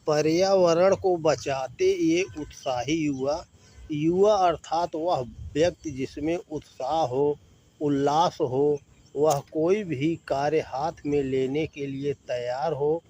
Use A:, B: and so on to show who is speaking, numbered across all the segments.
A: पर्यावरण को बचाते ये उत्साही युवा। युवा अर्थात वह व्यक्ति जिसमें उत्साह हो, उल्लास हो, वह कोई भी कार्य हाथ में लेने के लिए तैयार हो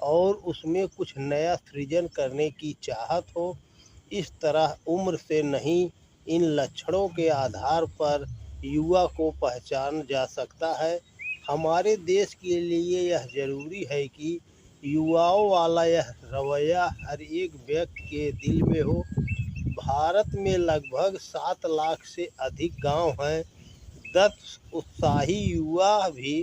A: और उसमें कुछ नया सृजन करने की चाहत हो। इस तरह उम्र से नहीं, इन लक्षणों के आधार पर युवा को पहचाना जा सकता है। हमारे देश के लिए यह ज़रूरी है कि युवाओं वाला यह रवैया हर एक व्यक्ति के दिल में हो। भारत में लगभग 7 लाख से अधिक गांव हैं। 10 उत्साही युवा भी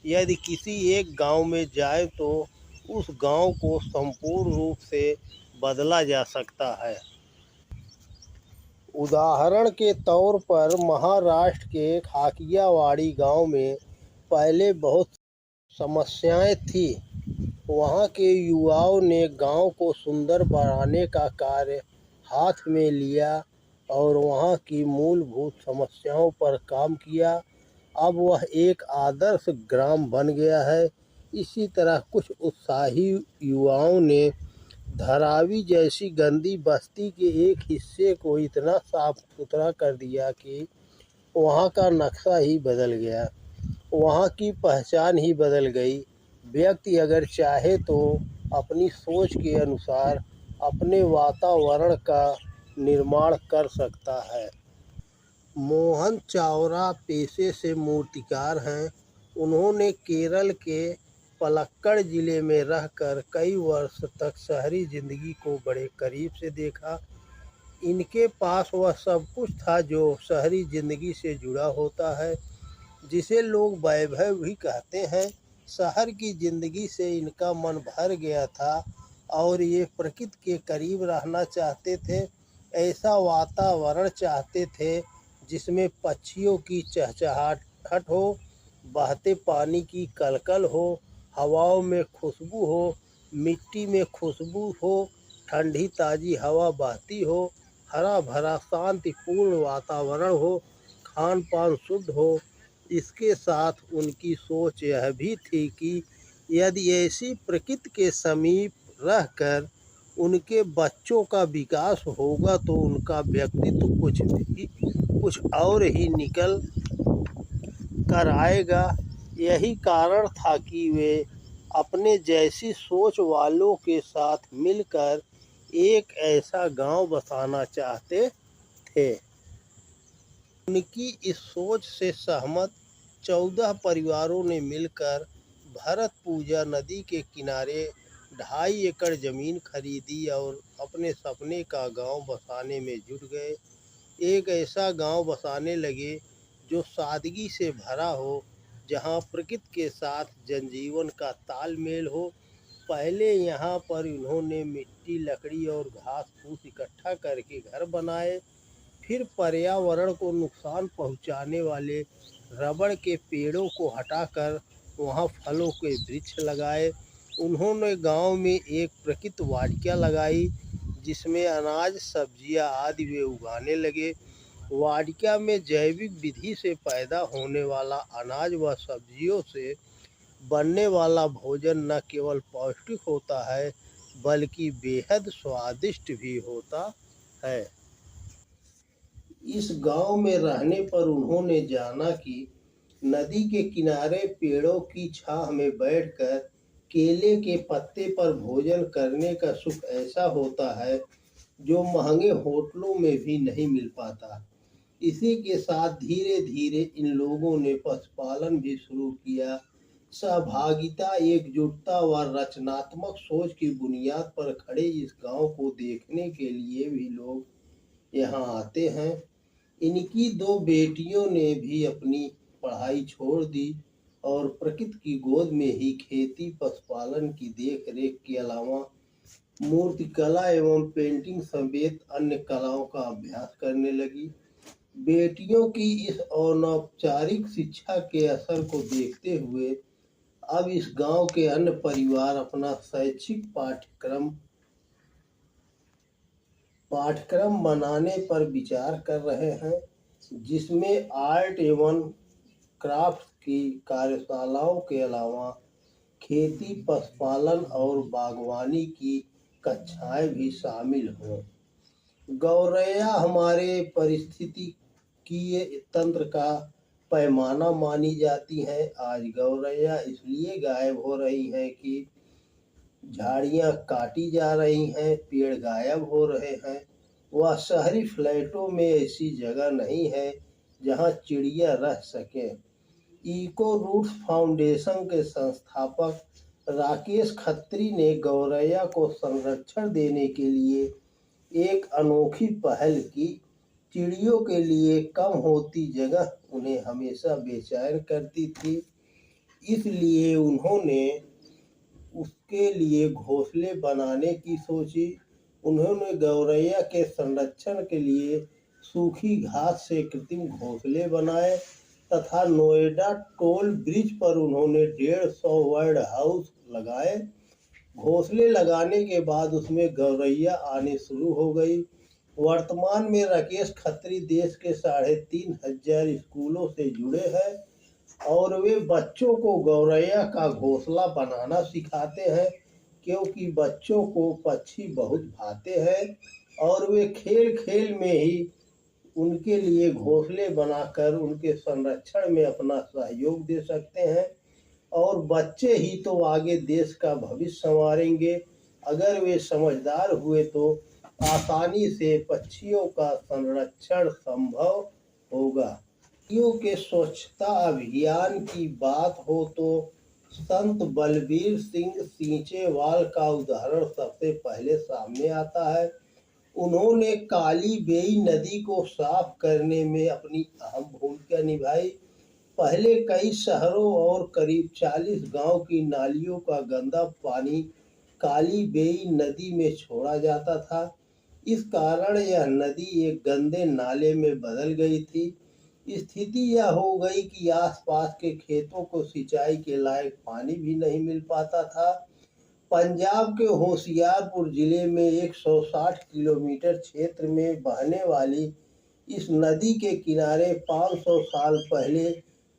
A: यदि किसी एक गांव में जाए तो उस गांव को संपूर्ण रूप से बदला जा सकता है। उदाहरण के तौर पर महाराष्ट्र के खाकियावाड़ी गांव में पहले बहुत समस्याएं थीं। वहां के युवाओं ने गांव को सुंदर बनाने का कार्य हाथ में लिया और वहां की मूलभूत समस्याओं पर काम किया। अब वह एक आदर्श ग्राम बन गया है। इसी तरह कुछ उत्साही युवाओं ने धारावी जैसी गंदी बस्ती के एक हिस्से को इतना साफ सुथरा कर दिया कि वहाँ का नक्शा ही बदल गया, वहाँ की पहचान ही बदल गई। व्यक्ति अगर चाहे तो अपनी सोच के अनुसार अपने वातावरण का निर्माण कर सकता है। मोहन चावरा पेशे से मूर्तिकार हैं। उन्होंने केरल के पलक्कड़ जिले में रहकर कई वर्ष तक शहरी जिंदगी को बड़े करीब से देखा। इनके पास वह सब कुछ था जो शहरी जिंदगी से जुड़ा होता है, जिसे लोग वैभव भी कहते हैं। शहर की जिंदगी से इनका मन भर गया था और ये प्रकृति के करीब रहना चाहते थे। ऐसा वातावरण चाहते थे जिसमें पक्षियों की चहचहाहट हो, बहते पानी की कलकल हो, हवाओं में खुशबू हो, मिट्टी में खुशबू हो, ठंडी ताज़ी हवा बहती हो, हरा भरा शांतिपूर्ण वातावरण हो, खान पान शुद्ध हो। इसके साथ उनकी सोच यह भी थी कि यदि ऐसी प्रकृति के समीप रहकर उनके बच्चों का विकास होगा तो उनका व्यक्तित्व कुछ और ही निकल कर आएगा। यही कारण था कि वे अपने जैसी सोच वालों के साथ मिलकर एक ऐसा गांव बसाना चाहते थे। उनकी इस सोच से सहमत 14 परिवारों ने मिलकर भरतपूजा नदी के किनारे 2.5 एकड़ जमीन खरीदी और अपने सपने का गांव बसाने में जुट गए। एक ऐसा गांव बसाने लगे जो सादगी से भरा हो, जहां प्रकृति के साथ जनजीवन का तालमेल हो। पहले यहाँ पर उन्होंने मिट्टी, लकड़ी और घास फूस इकट्ठा करके घर बनाए। फिर पर्यावरण को नुकसान पहुँचाने वाले रबड़ के पेड़ों को हटाकर वहाँ फलों के वृक्ष लगाए। उन्होंने गांव में एक प्रकृति वाटिका लगाई जिसमें अनाज, सब्जियां आदि वे उगाने लगे। वाटिका में जैविक विधि से पैदा होने वाला अनाज व सब्जियों से बनने वाला भोजन न केवल पौष्टिक होता है बल्कि बेहद स्वादिष्ट भी होता है। इस गांव में रहने पर उन्होंने जाना कि नदी के किनारे पेड़ों की छांव में बैठकर केले के पत्ते पर भोजन करने का सुख ऐसा होता है जो महंगे होटलों में भी नहीं मिल पाता। इसी के साथ धीरे धीरे इन लोगों ने पशुपालन भी शुरू किया। सहभागिता, एकजुटता व रचनात्मक सोच की बुनियाद पर खड़े इस गांव को देखने के लिए भी लोग यहाँ आते हैं। इनकी 2 बेटियों ने भी अपनी पढ़ाई छोड़ दी और प्रकृति की गोद में ही खेती, पशुपालन की देख रेख के अलावा मूर्तिकला एवं पेंटिंग समेत अन्य कलाओं का अभ्यास करने लगी। बेटियों की इस अनौपचारिक शिक्षा के असर को देखते हुए अब इस गांव के अन्य परिवार अपना शैक्षिक पाठ्यक्रम बनाने पर विचार कर रहे हैं, जिसमें आर्ट एवं क्राफ्ट की कार्यशालाओं के अलावा खेती, पशुपालन और बागवानी की कक्षाएं भी शामिल हों। गौरैया हमारे पारिस्थितिकीय तंत्र का पैमाना मानी जाती है। आज गौरैया इसलिए गायब हो रही हैं कि झाड़ियां काटी जा रही हैं, पेड़ गायब हो रहे हैं। वह शहरी फ्लैटों में ऐसी जगह नहीं है जहां चिड़िया रह सके। इको रूट्स फाउंडेशन के संस्थापक राकेश खत्री ने गौरैया को संरक्षण देने के लिए एक अनोखी पहल की। चिड़ियों के लिए कम होती जगह उन्हें हमेशा बेचैन करती थी, इसलिए उन्होंने उसके लिए घोंसले बनाने की सोची। उन्होंने गौरैया के संरक्षण के लिए सूखी घास से कृत्रिम घोंसले बनाए तथा नोएडा टोल ब्रिज पर उन्होंने 150 बर्ड हाउस लगाए। घोंसले लगाने के बाद उसमें गौरैया आने शुरू हो गई। वर्तमान में राकेश खत्री देश के 3500 स्कूलों से जुड़े हैं और वे बच्चों को गौरैया का घोंसला बनाना सिखाते हैं, क्योंकि बच्चों को पक्षी बहुत भाते हैं और वे खेल खेल में ही उनके लिए घोंसले बनाकर उनके संरक्षण में अपना सहयोग दे सकते हैं। और बच्चे ही तो आगे देश का भविष्य संवारेंगे। अगर वे समझदार हुए तो आसानी से पक्षियों का संरक्षण संभव होगा। पक्षियों के स्वच्छता अभियान की बात हो तो संत बलबीर सिंह सींचेवाल का उदाहरण सबसे पहले सामने आता है। उन्होंने काली बेई नदी को साफ करने में अपनी अहम भूमिका निभाई। पहले कई शहरों और करीब 40 गांव की नालियों का गंदा पानी काली बेई नदी में छोड़ा जाता था। इस कारण यह नदी एक गंदे नाले में बदल गई थी। स्थिति यह हो गई कि आसपास के खेतों को सिंचाई के लायक पानी भी नहीं मिल पाता था। पंजाब के होशियारपुर जिले में 160 किलोमीटर क्षेत्र में बहने वाली इस नदी के किनारे 500 साल पहले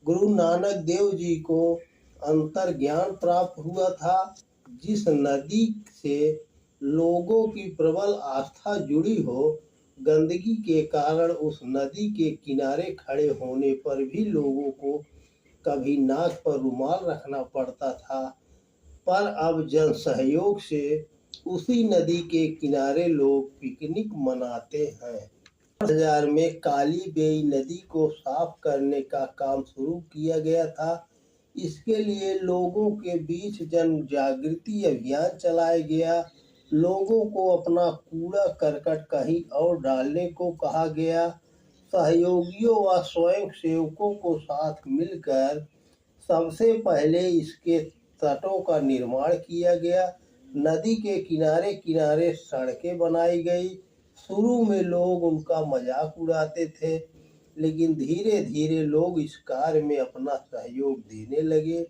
A: गुरु नानक देव जी को अंतर्ज्ञान प्राप्त हुआ था। जिस नदी से लोगों की प्रबल आस्था जुड़ी हो, गंदगी के कारण उस नदी के किनारे खड़े होने पर भी लोगों को कभी नाक पर रुमाल रखना पड़ता था, पर अब जन सहयोग से उसी नदी के किनारे लोग पिकनिक मनाते हैं। 2000 में काली बेई नदी को साफ करने का काम शुरू किया गया था। इसके लिए लोगों के बीच जन जागृति अभियान चलाया गया। लोगों को अपना कूड़ा करकट कहीं और डालने को कहा गया। सहयोगियों व स्वयं सेवकों को साथ मिलकर सबसे पहले इसके तटों का निर्माण किया गया। नदी के किनारे किनारे सड़कें बनाई गई। शुरू में लोग उनका मजाक उड़ाते थे, लेकिन धीरे धीरे लोग इस कार्य में अपना सहयोग देने लगे।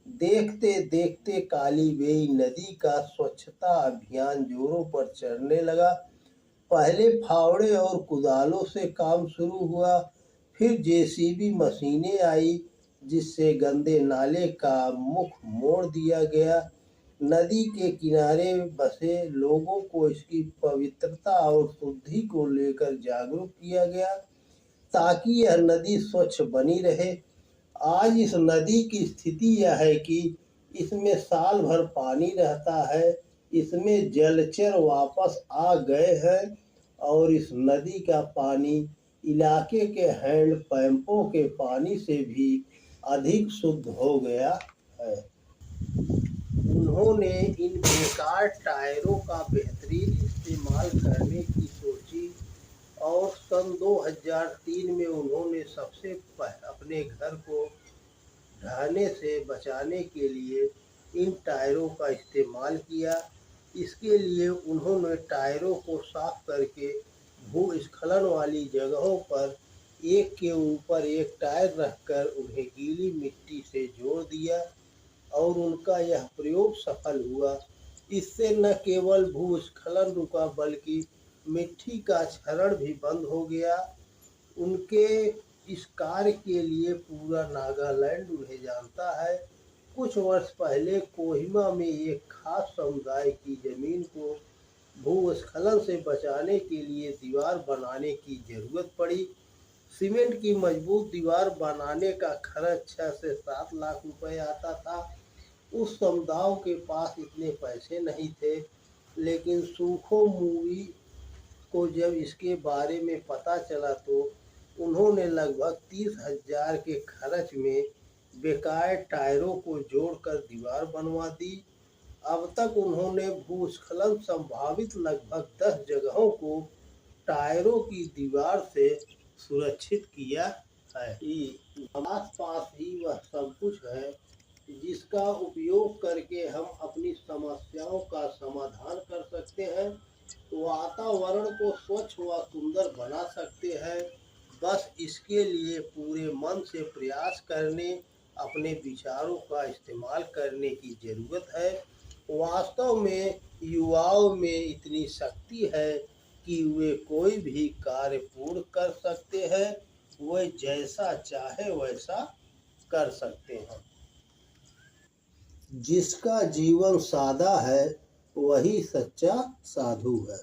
A: देखते देखते काली बेई नदी का स्वच्छता अभियान जोरों पर चढ़ने लगा। पहले फावड़े और कुदालों से काम शुरू हुआ, फिर जेसीबी मशीनें आई जिससे गंदे नाले का मुख मोड़ दिया गया। नदी के किनारे बसे लोगों को इसकी पवित्रता और शुद्धि को लेकर जागरूक किया गया ताकि यह नदी स्वच्छ बनी रहे। आज इस नदी की स्थिति यह है कि इसमें साल भर पानी रहता है। इसमें जलचर वापस आ गए हैं और इस नदी का पानी इलाके के हैंडपंपों के पानी से भी अधिक शुद्ध हो गया है। उन्होंने इन बेकार टायरों का बेहतरीन इस्तेमाल करने की सोची और सन 2003 में उन्होंने अपने घर को ढहने से बचाने के लिए इन टायरों का इस्तेमाल किया। इसके लिए उन्होंने टायरों को साफ करके भूस्खलन वाली जगहों पर एक के ऊपर एक टायर रखकर उन्हें गीली मिट्टी से जोड़ दिया और उनका यह प्रयोग सफल हुआ। इससे न केवल भूस्खलन रुका बल्कि मिट्टी का क्षरण भी बंद हो गया। उनके इस कार्य के लिए पूरा नागालैंड उन्हें जानता है। कुछ वर्ष पहले कोहिमा में एक खास समुदाय की जमीन को भूस्खलन से बचाने के लिए दीवार बनाने की जरूरत पड़ी। सीमेंट की मजबूत दीवार बनाने का खर्च 6 से 7 लाख रुपए आता था। उस समुदायों के पास इतने पैसे नहीं थे, लेकिन सुखो मूवी को जब इसके बारे में पता चला तो उन्होंने लगभग 30,000 के खर्च में बेकार टायरों को जोड़कर दीवार बनवा दी। अब तक उन्होंने भूस्खलन संभावित लगभग 10 जगहों को टायरों की दीवार से सुरक्षित किया है। आस पास ही वह सब कुछ है जिसका उपयोग करके हम अपनी समस्याओं का समाधान कर सकते हैं, वातावरण को स्वच्छ व सुंदर बना सकते हैं। बस इसके लिए पूरे मन से प्रयास करने, अपने विचारों का इस्तेमाल करने की जरूरत है। वास्तव में युवाओं में इतनी शक्ति है कि वे कोई भी कार्य पूर्ण कर सकते हैं, वे जैसा चाहे वैसा कर सकते हैं। जिसका जीवन सादा है वही सच्चा साधु है।